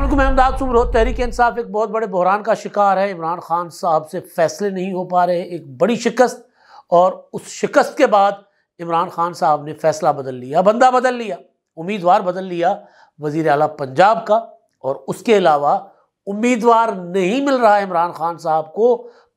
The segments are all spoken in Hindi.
अस्सलामुअलैकुम, मैं इमदाद सुमरो। तहरीक इंसाफ एक बहुत बड़े बहरान का शिकार है। इमरान खान साहब से फैसले नहीं हो पा रहे, एक बड़ी शिकस्त। और उस शिकस्त के बाद इमरान खान साहब ने फैसला बदल लिया, बंदा बदल लिया, उम्मीदवार बदल लिया वज़ीर आला पंजाब का। और उसके अलावा उम्मीदवार नहीं मिल रहा है इमरान खान साहब को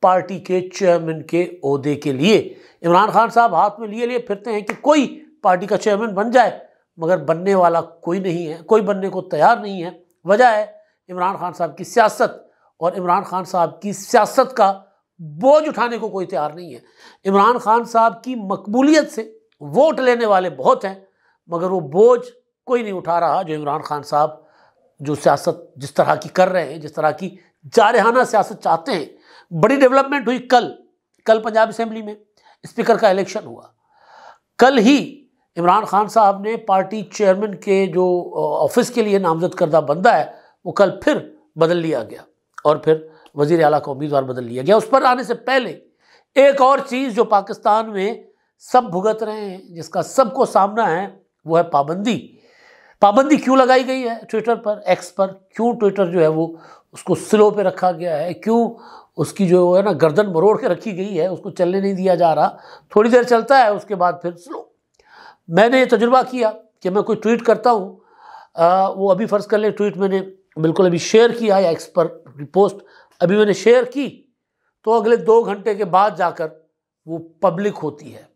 पार्टी के चेयरमैन के ओहदे के लिए। इमरान खान साहब हाथ में लिए फिरते हैं कि कोई पार्टी का चेयरमैन बन जाए, मगर बनने वाला कोई नहीं है, कोई बनने को तैयार नहीं है। वजह है इमरान खान साहब की सियासत, और इमरान खान साहब की सियासत का बोझ उठाने को कोई तैयार नहीं है। इमरान खान साहब की मकबूलियत से वोट लेने वाले बहुत हैं, मगर वो बोझ कोई नहीं उठा रहा जो इमरान खान साहब जो सियासत जिस तरह की कर रहे हैं, जिस तरह की जारहाना सियासत चाहते हैं। बड़ी डेवलपमेंट हुई कल पंजाब असेंबली में स्पीकर का इलेक्शन हुआ। कल ही इमरान खान साहब ने पार्टी चेयरमैन के जो ऑफिस के लिए नामजद करदा बंदा है वो कल फिर बदल लिया गया, और फिर वज़ीर आला का उम्मीदवार बदल लिया गया। उस पर आने से पहले एक और चीज़ जो पाकिस्तान में सब भुगत रहे हैं, जिसका सबको सामना है, वो है पाबंदी क्यों लगाई गई है ट्विटर पर, एक्स पर। क्यों ट्विटर जो है वो उसको स्लो पे रखा गया है, क्यों उसकी जो है ना गर्दन मरोड़ के रखी गई है, उसको चलने नहीं दिया जा रहा। थोड़ी देर चलता है, उसके बाद फिर स्लो। मैंने ये तजुर्बा किया कि मैं कोई ट्वीट करता हूँ, वो अभी फ़र्ज़ कर लें ट्वीट मैंने बिल्कुल अभी शेयर किया या एक्स पर पोस्ट अभी मैंने शेयर की, तो अगले 2 घंटे के बाद जाकर वो पब्लिक होती है।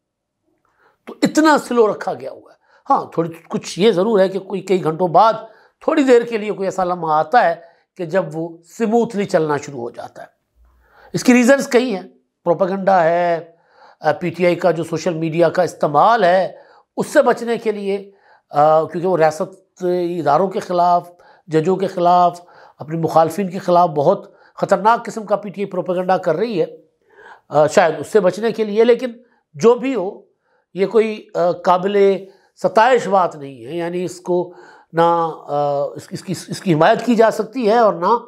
तो इतना स्लो रखा गया हुआ है। हाँ, थोड़ी कुछ ये ज़रूर है कि कोई कई घंटों बाद थोड़ी देर के लिए कोई ऐसा लम्हा आता है कि जब वो स्मूथली चलना शुरू हो जाता है। इसकी रीज़न्स कई हैं। प्रोपेगेंडा है, पीटीआई का जो सोशल मीडिया का इस्तेमाल है उससे बचने के लिए, क्योंकि वो रियासत इदारों के ख़िलाफ़, जजों के ख़िलाफ़, अपने मुखालफिन के ख़िलाफ़ बहुत ख़तरनाक किस्म का पीटीआई प्रोपेगेंडा कर रही है, शायद उससे बचने के लिए। लेकिन जो भी हो, ये कोई काबिले सताइश बात नहीं है। यानी इसको ना इसकी हिमायत की जा सकती है और ना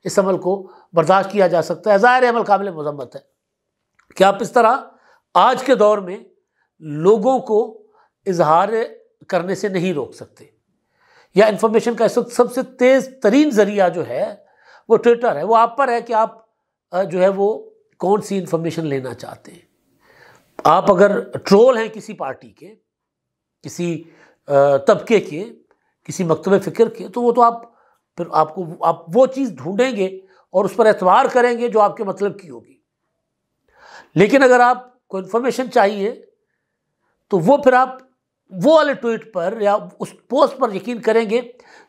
इस अमल को बर्दाश्त किया जा सकता है। ज़ाहिर अमल काबिल मज़म्मत है कि आप इस तरह आज के दौर में लोगों को इजहार करने से नहीं रोक सकते। या इन्फॉर्मेशन का इस वक्त सबसे तेज़ तरीन ज़रिया जो है वो ट्विटर है। वो आप पर है कि आप जो है वो कौन सी इन्फॉर्मेशन लेना चाहते हैं। आप अगर ट्रोल हैं किसी पार्टी के, किसी तबके के, किसी मकतब फ़िक्र के, तो वो तो आप फिर आप वो चीज़ ढूंढेंगे और उस पर एतबार करेंगे जो आपके मतलब की होगी। लेकिन अगर आपको इन्फॉर्मेशन चाहिए तो वो फिर आप वो वाले ट्वीट पर या उस पोस्ट पर यकीन करेंगे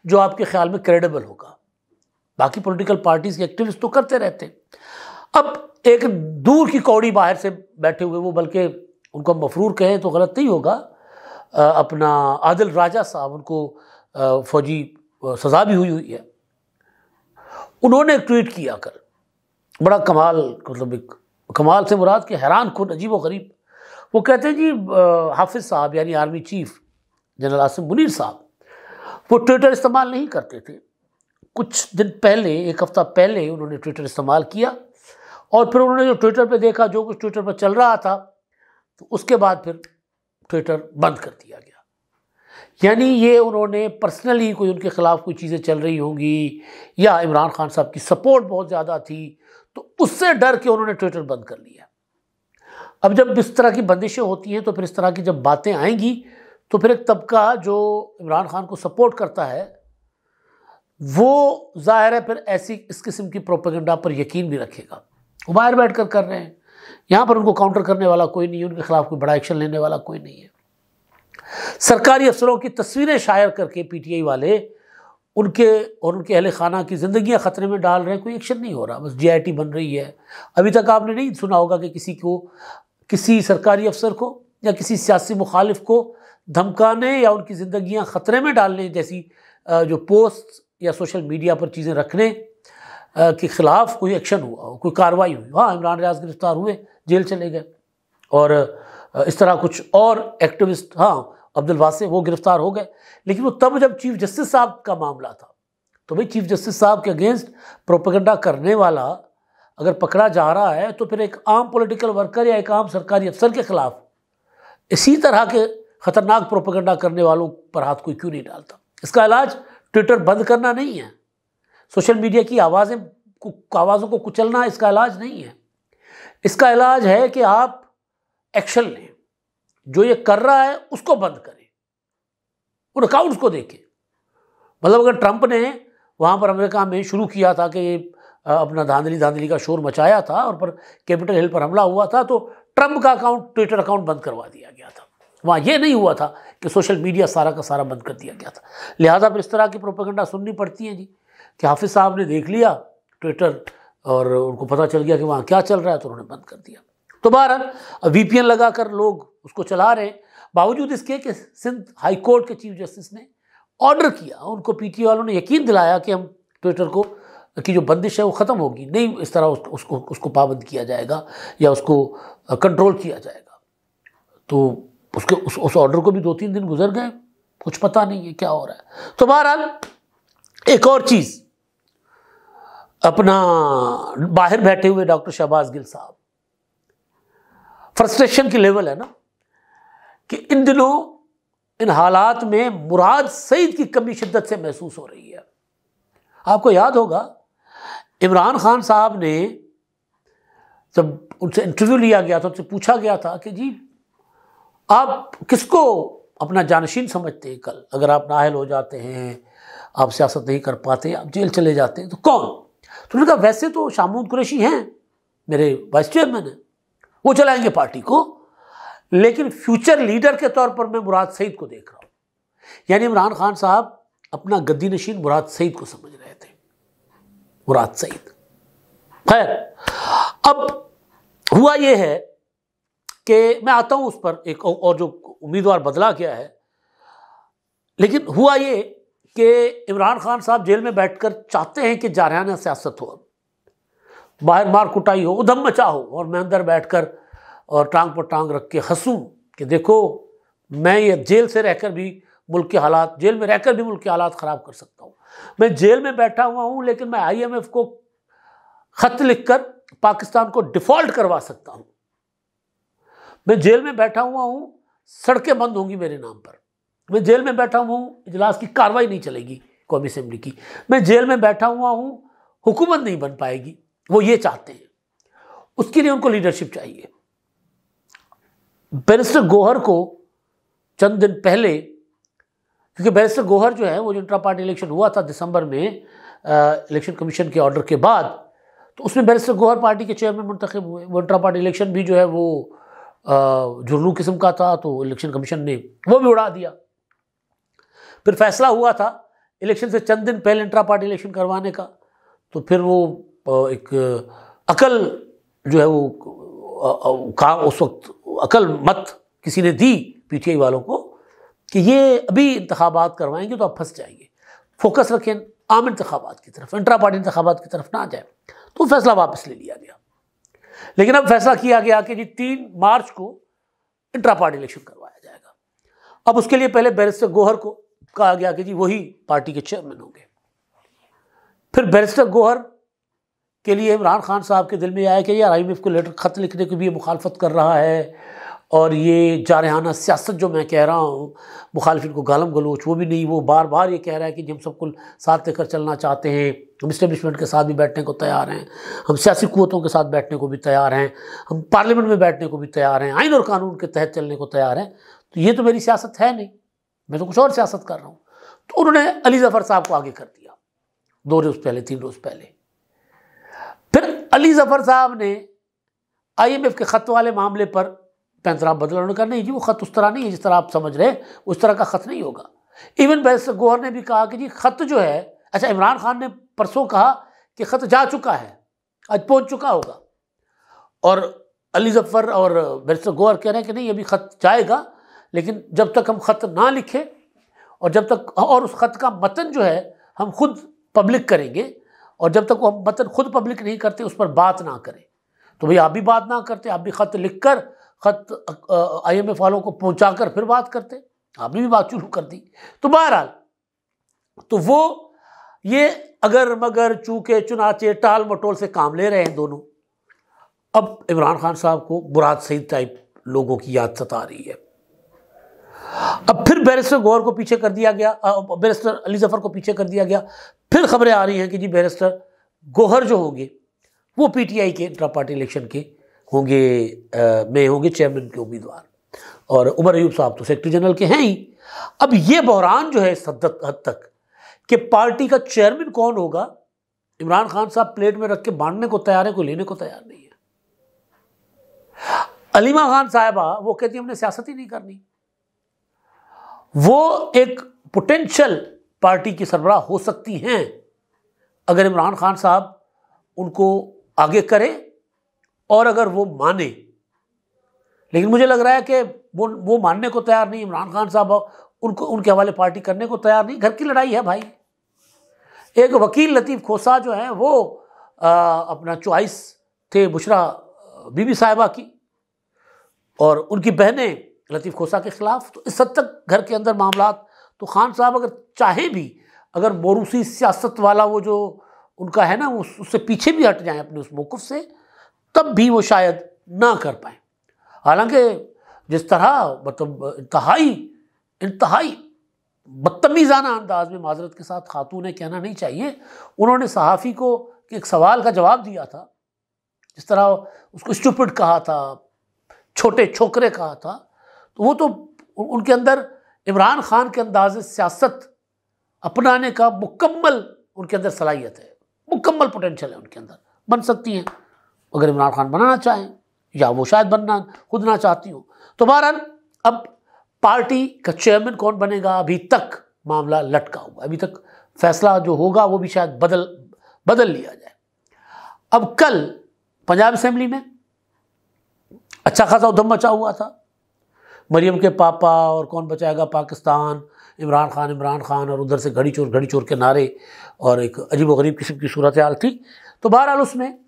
जो आपके ख्याल में क्रेडिबल होगा। बाकी पॉलिटिकल पार्टीज़ के एक्टिविस्ट तो करते रहते हैं। अब एक दूर की कौड़ी बाहर से बैठे हुए, वो बल्कि उनको मफरूर कहें तो गलत नहीं होगा, अपना आदिल राजा साहब, उनको फौजी सज़ा भी हुई है, उन्होंने एक ट्वीट किया कल, बड़ा कमाल, मतलब एक कमाल से मुराद के हैरान कुन, अजीब व गरीब। वो कहते हैं जी हाफिज़ साहब यानी army chief general Asim Munir साहब, वो ट्विटर इस्तेमाल नहीं करते थे। कुछ दिन पहले, 1 हफ़्ता पहले उन्होंने ट्विटर इस्तेमाल किया, और फिर उन्होंने जो ट्विटर पे देखा, जो कुछ ट्विटर पर चल रहा था, तो उसके बाद फिर ट्विटर बंद कर दिया गया। यानी ये उन्होंने पर्सनली कोई उनके ख़िलाफ़ कोई चीज़ें चल रही होंगी, या इमरान खान साहब की सपोर्ट बहुत ज़्यादा थी, तो उससे डर के उन्होंने ट्विटर बंद कर लिया। अब जब इस तरह की बंदिशें होती हैं तो फिर इस तरह की जब बातें आएंगी तो फिर एक तबका जो इमरान खान को सपोर्ट करता है वो ज़ाहिर है फिर ऐसी इस किस्म की प्रोपेगेंडा पर यकीन भी रखेगा। वो बाहर बैठ कर रहे हैं, यहाँ पर उनको काउंटर करने वाला कोई नहीं है, उनके खिलाफ कोई बड़ा एक्शन लेने वाला कोई नहीं है। सरकारी अफसरों की तस्वीरें शायर करके पीटीआई वाले उनके और उनके अहले खाना की ज़िंदगियाँ ख़तरे में डाल रहे हैं, कोई एक्शन नहीं हो रहा, बस जीआईटी बन रही है। अभी तक आपने नहीं सुना होगा कि किसी सरकारी अफसर को या किसी सियासी मुखालिफ को धमकाने या उनकी ज़िंदगियाँ ख़तरे में डालने जैसी जो पोस्ट या सोशल मीडिया पर चीज़ें रखने के ख़िलाफ़ कोई एक्शन हुआ हो, कोई कार्रवाई हुई। हाँ, इमरान रियाज गिरफ़्तार हुए, जेल चले गए, और इस तरह कुछ और एक्टिविस्ट, हाँ अब्दुल वासे, वो गिरफ़्तार हो गए। लेकिन वो तब जब चीफ जस्टिस साहब का मामला था, तो भाई चीफ जस्टिस साहब के अगेंस्ट प्रोपेगेंडा करने वाला अगर पकड़ा जा रहा है तो फिर एक आम पॉलिटिकल वर्कर या एक आम सरकारी अफसर के ख़िलाफ़ इसी तरह के ख़तरनाक प्रोपेगेंडा करने वालों पर हाथ कोई क्यों नहीं डालता। इसका इलाज ट्विटर बंद करना नहीं है, सोशल मीडिया की आवाज़ों को कुचलना इसका इलाज नहीं है। इसका इलाज है कि आप एक्शन लें, जो ये कर रहा है उसको बंद करें, उन अकाउंट्स को देखें। मतलब अगर ट्रंप ने वहाँ पर अमेरिका में शुरू किया था कि अपना धांधली का शोर मचाया था और पर कैपिटल हिल पर हमला हुआ था, तो ट्रंप का अकाउंट, ट्विटर अकाउंट बंद करवा दिया गया था। वहाँ ये नहीं हुआ था कि सोशल मीडिया सारा का सारा बंद कर दिया गया था। लिहाजा फिर इस तरह की प्रोपेगेंडा सुननी पड़ती है जी, कि हाफिज़ साहब ने देख लिया ट्विटर और उनको पता चल गया कि वहाँ क्या चल रहा है, तो उन्होंने बंद कर दिया। तो बहरहाल VPN लगा कर लोग उसको चला रहे हैं, बावजूद इसके कि सिंध हाई कोर्ट के चीफ जस्टिस ने ऑर्डर किया, उनको PTI वालों ने यकीन दिलाया कि हम ट्विटर को की जो बंदिश है वो ख़त्म होगी, नहीं इस तरह उसको पाबंद किया जाएगा या उसको कंट्रोल किया जाएगा। तो उस ऑर्डर को भी 2-3 दिन गुजर गए, कुछ पता नहीं है क्या हो रहा है। तो बहरहाल एक और चीज़, अपना बाहर बैठे हुए डॉक्टर शहबाज गिल साहब, फ्रस्ट्रेशन की लेवल है ना कि इन दिनों इन हालात में मुराद सईद की कमी शिद्दत से महसूस हो रही है। आपको याद होगा इमरान खान साहब ने जब उनसे इंटरव्यू लिया गया था, उनसे पूछा गया था कि जी आप किसको अपना जानशीन समझते हैं, कल अगर आप नाअहल हो जाते हैं, आप सियासत नहीं कर पाते, आप जेल चले जाते हैं, तो कौन? तो उन्होंने कहा वैसे तो शामूद कुरैशी हैं, मेरे वाइस चेयरमैन हैं, वो चलाएंगे पार्टी को, लेकिन फ्यूचर लीडर के तौर पर मैं मुराद सईद को देख रहा हूँ। यानी इमरान खान साहब अपना गद्दी नशीन मुराद सईद को समझ रहे थे, मुराद सईद। खैर, अब हुआ ये है कि मैं आता हूँ उस पर, एक और जो उम्मीदवार बदला गया है, लेकिन हुआ ये कि इमरान खान साहब जेल में बैठकर चाहते हैं कि जारहाना सियासत हो, बाहर मार कुटाई हो, उधम मचा हो, और मैं अंदर बैठकर और टांग पर टांग रख के हंसूं कि देखो मैं ये जेल से रहकर भी मुल्क के हालात, जेल में रहकर भी मुल्क के हालात ख़राब कर सकता हूँ। मैं जेल में बैठा हुआ हूँ, लेकिन मैं IMF को ख़त लिखकर पाकिस्तान को डिफ़ॉल्ट करवा सकता हूँ। मैं जेल में बैठा हुआ हूँ, सड़कें बंद होंगी मेरे नाम पर। मैं जेल में बैठा हुआ हूँ, इजलास की कार्रवाई नहीं चलेगी कौमी असेंबली की। मैं जेल में बैठा हुआ हूँ, हुकूमत नहीं बन पाएगी। वो ये चाहते हैं, उसके लिए उनको लीडरशिप चाहिए। बैरिस्टर गौहर को चंद दिन पहले, क्योंकि बैरिस्टर गौहर जो है वो जो इंट्रा पार्टी इलेक्शन हुआ था दिसंबर में इलेक्शन कमीशन के ऑर्डर के बाद, तो उसमें बैरिस्टर गौहर पार्टी के चेयरमैन मुंतखब हुए। वो इंट्रा पार्टी इलेक्शन भी जो है वो जुर्नू किस्म का था, तो इलेक्शन कमीशन ने वो भी उड़ा दिया। फिर फैसला हुआ था इलेक्शन से चंद दिन पहले इंट्रा पार्टी इलेक्शन करवाने का, तो फिर वो एक अकल जो है वो कहा उस वक्त, अकल मत किसी ने दी PTI वालों को कि ये अभी इंतखाबात करवाएंगे तो आप फंस जाएंगे, फोकस रखें आम इंतखाबात की तरफ, इंट्रा पार्टी इंतखाबात की तरफ ना जाए। तो फैसला वापस ले लिया गया। लेकिन अब फैसला किया गया कि जी 3 मार्च को इंट्रा पार्टी इलेक्शन करवाया जाएगा। अब उसके लिए पहले बैरिस्टर गौहर को कहा गया कि जी वही पार्टी के चेयरमैन होंगे। फिर बैरिस्टर गौहर के लिए इमरान खान साहब के दिल में आया कि यार IMF को लेटर ख़त लिखने की भी ये मुखालफत कर रहा है, और ये जारहाना सियासत जो मैं कह रहा हूँ, मुखालिफिन को गालम गलोच, वो भी नहीं, वो बार बार ये कह रहा है कि हम सबको साथ लेकर चलना चाहते हैं, हम इस्टेब्लिशमेंट के साथ भी बैठने को तैयार हैं, हम सियासी क़ुव्वतों के साथ बैठने को भी तैयार हैं, हम पार्लियामेंट में बैठने को भी तैयार हैं, आइन और कानून के तहत चलने को तैयार हैं। तो ये तो मेरी सियासत है नहीं, मैं तो कुछ और सियासत कर रहा हूँ। तो उन्होंने अली ज़फ़र साहब को आगे कर दिया 2 रोज़ पहले, 3 रोज़ पहले। फिर अली ज़फ़र साहब ने IMF के ख़त वाले मामले पर पैंतरा बदला। उन्होंने कहा नहीं जी वो ख़त उस तरह नहीं है जिस तरह आप समझ रहे हैं, उस तरह का ख़त नहीं होगा। इवन बैरिस्टर गौहर ने भी कहा कि जी ख़त जो है, अच्छा इमरान खान ने परसों कहा कि ख़त जा चुका है, आज पहुंच चुका होगा, और अली ज़फ़र और बैरिस्टर गौहर कह रहे हैं कि नहीं अभी ख़त जाएगा, लेकिन जब तक हम ख़त ना लिखें और जब तक, और उस ख़त का मतन जो है हम खुद पब्लिक करेंगे, और जब तक वो हम मतन खुद पब्लिक नहीं करते उस पर बात ना करें। तो भाई आप भी बात ना करते, आप भी ख़त लिख कर ख़त IMF वालों को पहुंचा कर फिर बात करते, आपने भी बात शुरू कर दी। तो बहरहाल तो वो ये अगर मगर चूके चुनाचे टाल मटोल से काम ले रहे हैं दोनों। अब इमरान खान साहब को मुराद सईद टाइप लोगों की याद सता रही है। अब फिर बैरिस्टर गौहर को पीछे कर दिया गया, बैरिस्टर अली जफर को पीछे कर दिया गया। फिर खबरें आ रही हैं कि जी बैरिस्टर गौहर जो होंगे वो पीटीआई के इंट्रा पार्टी इलेक्शन के होंगे, में होंगे चेयरमैन के उम्मीदवार, और उमर अयूब साहब तो सेक्रेटरी जनरल के हैं ही। अब ये बहरान जो है इस हद तक कि पार्टी का चेयरमैन कौन होगा, इमरान खान साहब प्लेट में रख के बांटने को तैयार है, कोई लेने को तैयार नहीं है। अलीमा खान साहिबा वो कहती है हमने सियासत ही नहीं करनी। वो एक पोटेंशियल पार्टी की सरबराह हो सकती हैं अगर इमरान खान साहब उनको आगे करें और अगर वो माने, लेकिन मुझे लग रहा है कि वो मानने को तैयार नहीं। इमरान खान साहब उनको उनके हवाले पार्टी करने को तैयार नहीं। घर की लड़ाई है भाई। एक वकील लतीफ़ खोसा जो है वो अपना चॉइस थे बुशरा बीबी साहिबा की, और उनकी बहनें लतीफ़ खोसा के ख़िलाफ़। तो इस हद तक घर के अंदर मामलात, तो खान साहब अगर चाहे भी, अगर मोरूसी सियासत वाला वो जो उनका है ना, उससे पीछे भी हट जाएं अपने उस मौक़िफ़ से, तब भी वो शायद ना कर पाएँ। हालांकि जिस तरह मतलब इंतहाई बदतमीज़ाना अंदाज में, माजरत के साथ खातून ने कहना नहीं चाहिए, उन्होंने सहाफ़ी को एक सवाल का जवाब दिया था, जिस तरह उसको स्टूपिड कहा था, छोटे छोकरे कहा था, तो वो तो उनके अंदर इमरान खान के अंदाज़े सियासत अपनाने का मुकम्मल उनके अंदर सलाहियत है, मुकम्मल पोटेंशियल है उनके अंदर। बन सकती हैं अगर इमरान खान बनाना चाहें, या वो शायद बनना खुद ना चाहती हो। तो बहरहाल अब पार्टी का चेयरमैन कौन बनेगा, अभी तक मामला लटका हुआ। अभी तक फैसला जो होगा वो भी शायद बदल लिया जाए। अब कल पंजाब असेंबली में अच्छा खासा उधम मचा हुआ था। मरियम के पापा और कौन बचाएगा पाकिस्तान, इमरान खान, और उधर से घड़ी चोर के नारे, और एक अजीब व गरीब किस्म की सूरत हाल थी। तो बहरहाल उसमें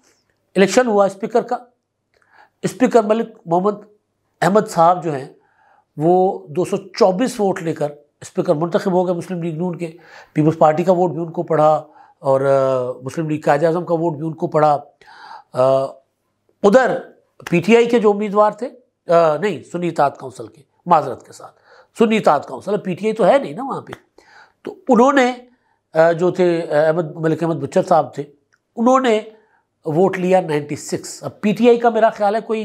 इलेक्शन हुआ स्पीकर का। स्पीकर मलिक मोहम्मद अहमद साहब जो हैं वो 224 वोट लेकर स्पीकर मुंतखब हो गए। मुस्लिम लीग नून के, पीपल्स पार्टी का वोट भी उनको पड़ा, और मुस्लिम लीग कायद आज़म का वोट भी उनको पड़ा। उधर पीटीआई के जो उम्मीदवार थे, नहीं सुन्नी इत्तेहाद काउंसिल के, माजरत के साथ सुन्नी इत्तेहाद काउंसिल, पीटीआई तो है नहीं ना वहाँ पे, तो उन्होंने जो थे मलिक अहमद बुच्चर साहब थे, उन्होंने वोट लिया 96। अब पीटीआई का मेरा ख्याल है कोई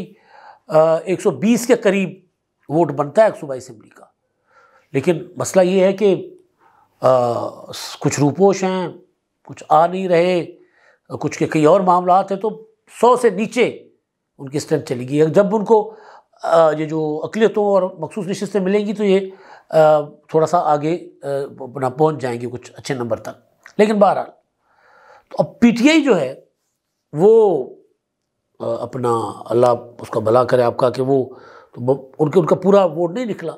120 के करीब वोट बनता है एक सूबाई असेंबली का। लेकिन मसला ये है कि कुछ रूपोश हैं, कुछ आ नहीं रहे, कुछ के कई और मामलात हैं, तो 100 से नीचे उनकी स्ट्रेंथ चली गई। जब उनको ये जो अक़लियतों और मखसूस नशिस्तें मिलेंगी तो ये थोड़ा सा आगे अपना पहुँच जाएंगे कुछ अच्छे नंबर तक। लेकिन बहरहाल तो अब पीटीआई जो है वो अपना, अल्लाह उसका भला करे आपका, कि वो तो उनका पूरा वोट नहीं निकला।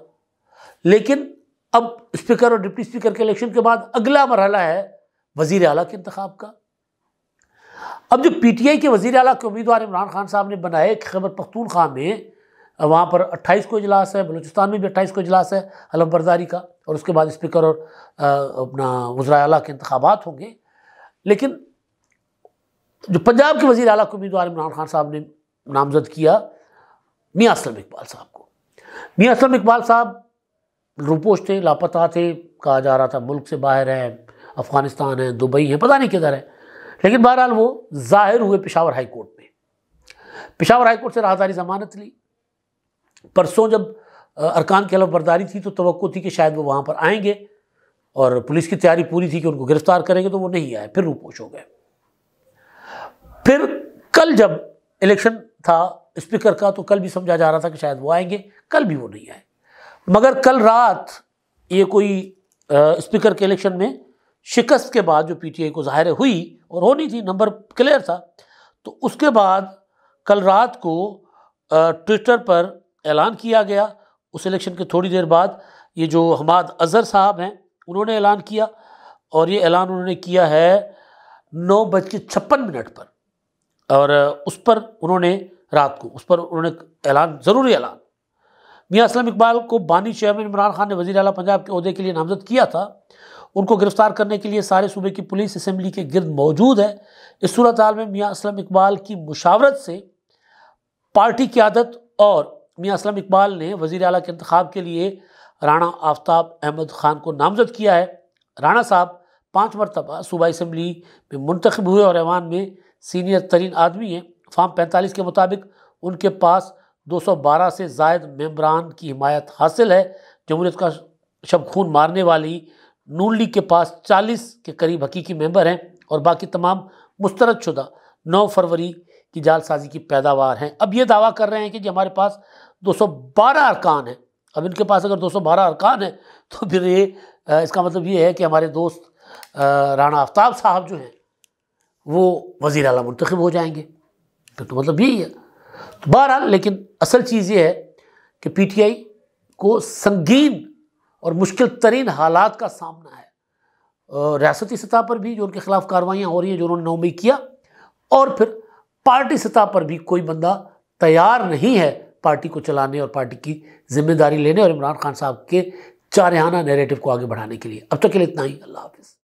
लेकिन अब स्पीकर और डिप्टी स्पीकर के इलेक्शन के बाद अगला मरहला है वज़ीर आला के इंतखाब का। अब जो पीटीआई के वज़ीर आला के उम्मीदवार इमरान खान साहब ने बनाए, खैबर पख्तूनख्वा में वहाँ पर 28 को इजलास है, बलूचिस्तान में भी 28 को इजलास है हलफ बर्दारी का, और उसके बाद स्पीकर और अपना वज़ीर आला के इंतखाबात होंगे। लेकिन जो पंजाब के वज़ीर आला के उम्मीदवार इमरान खान साहब ने नामजद किया मियाँ असलम इकबाल साहब को। मियाँ असलम इकबाल साहब रूपोश थे, लापता थे, कहा जा रहा था मुल्क से बाहर है, अफ़गानिस्तान है, दुबई है, पता नहीं किधर है। लेकिन बहरहाल वो ज़ाहिर हुए पेशावर हाई कोर्ट में। पेशावर हाई कोर्ट से राहदारी ज़मानत ली। परसों जब अरकान की हलफ बर्दारी थी तो तवक्को थी कि शायद वो वहाँ पर आएंगे, और पुलिस की तैयारी पूरी थी कि उनको गिरफ्तार करेंगे, तो वो नहीं आए, फिर रूपोश हो गए। फिर कल जब इलेक्शन था स्पीकर का, तो कल भी समझा जा रहा था कि शायद वो आएंगे, कल भी वो नहीं आए। मगर कल रात ये कोई स्पीकर के इलेक्शन में शिकस्त के बाद जो पीटीआई को ज़ाहिर हुई, और होनी थी, नंबर क्लियर था, तो उसके बाद कल रात को ट्विटर पर ऐलान किया गया। उस इलेक्शन के थोड़ी देर बाद ये जो हमाद अज़हर साहब हैं उन्होंने ऐलान किया, और ये ऐलान उन्होंने किया है 9:56 पर, और उस पर उन्होंने रात को उस पर उन्होंने ऐलान, ज़रूरी ऐलान, मियाँ असलम इकबाल को बानी चेयरमैन इमरान खान ने वज़ीर आला पंजाब के ओहदे के लिए नामजद किया था। उनको गिरफ्तार करने के लिए सारे सूबे की पुलिस असेंबली के गिर्द मौजूद है। इस सूरत हाल में मियाँ असलम इकबाल की मुशावरत से पार्टी क़यादत और मियाँ असलम इकबाल ने वज़ीर आला के इंतखाब के लिए राणा आफ्ताब अहमद खान को नामजद किया है। राणा साहब 5 मरतबा सूबाई असम्बली में मुंतखब हुए और ऐवान में सीनियर तरीन आदमी हैं। फॉर्म 45 के मुताबिक उनके पास 212 से ज़ायद मेंबरान की हिमायत हासिल है। जमहूरियत का शब खून मारने वाली नून लीग के पास 40 के करीब हकीकी मेंबर हैं और बाकी तमाम मुस्तरद शुदा 9 फरवरी की जालसाजी की पैदावार हैं। अब ये दावा कर रहे हैं कि जी हमारे पास 212 अरकान हैं। अब इनके पास अगर 212 अरकान है तो फिर ये इसका मतलब ये है कि हमारे दोस्त राणा आफ्ताब साहब जो हैं वो वज़ीर आला मुंतखब हो जाएंगे। फिर तो मतलब यही है। तो बहरहाल लेकिन असल चीज़ ये है कि PTI को संगीन और मुश्किल तरीन हालात का सामना है। रियासती सतह पर भी जो उनके खिलाफ कार्रवाइयाँ हो रही हैं, जो उन्होंने 9 मई किया, और फिर पार्टी सतह पर भी कोई बंदा तैयार नहीं है पार्टी को चलाने और पार्टी की जिम्मेदारी लेने और इमरान खान साहब के चारियाना नैरेटिव को आगे बढ़ाने के लिए। अब तक के लिए इतना ही। अल्लाह हाफिज़।